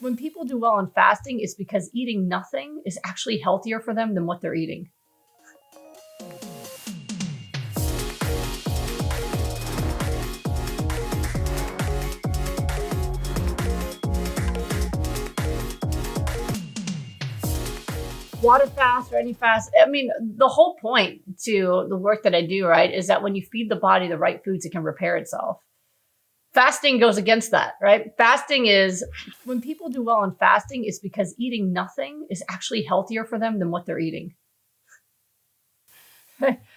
When people do well on fasting, it's because eating nothing is actually healthier for them than what they're eating. Water fast or any fast, I mean, the whole point to the work that I do, right, is that when you feed the body the right foods, it can repair itself. Fasting goes against that, right? Fasting is, when people do well on fasting, it's because eating nothing is actually healthier for them than what they're eating.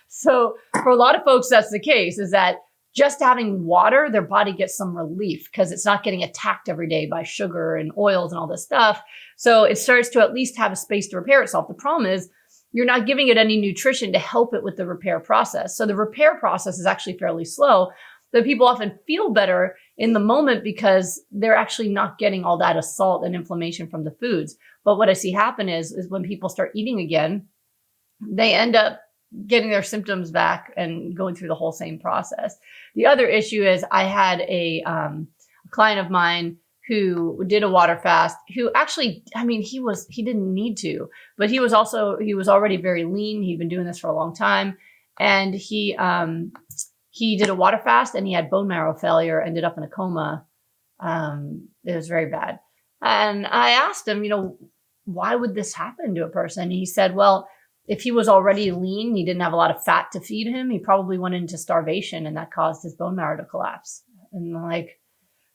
So for a lot of folks, that's the case, is that just having water, their body gets some relief because it's not getting attacked every day by sugar and oils and all this stuff. So it starts to at least have a space to repair itself. The problem is you're not giving it any nutrition to help it with the repair process. So the repair process is actually fairly slow. But people often feel better in the moment because they're actually not getting all that assault and inflammation from the foods. But what I see happen is when people start eating again, they end up getting their symptoms back and going through the whole same process. The other issue is I had a client of mine who did a water fast, who actually, I mean, he didn't need to, but he was already very lean. He'd been doing this for a long time. And he did a water fast and he had bone marrow failure, ended up in a coma. It was very bad. And I asked him, why would this happen to a person? And he said, well, if he was already lean, he didn't have a lot of fat to feed him, he probably went into starvation and that caused his bone marrow to collapse. And like,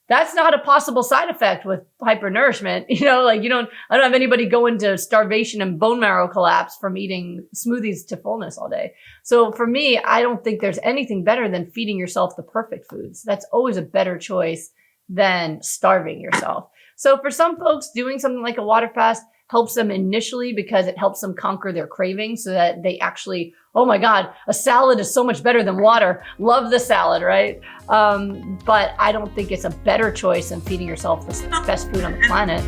that's not a possible side effect with hyper-nourishment. I don't have anybody go into starvation and bone marrow collapse from eating smoothies to fullness all day. So for me, I don't think there's anything better than feeding yourself the perfect foods. That's always a better choice than starving yourself. So for some folks, doing something like a water fast helps them initially because it helps them conquer their cravings so that they actually, oh my God, a salad is so much better than water. Love the salad, right? But I don't think it's a better choice than feeding yourself the best food on the planet.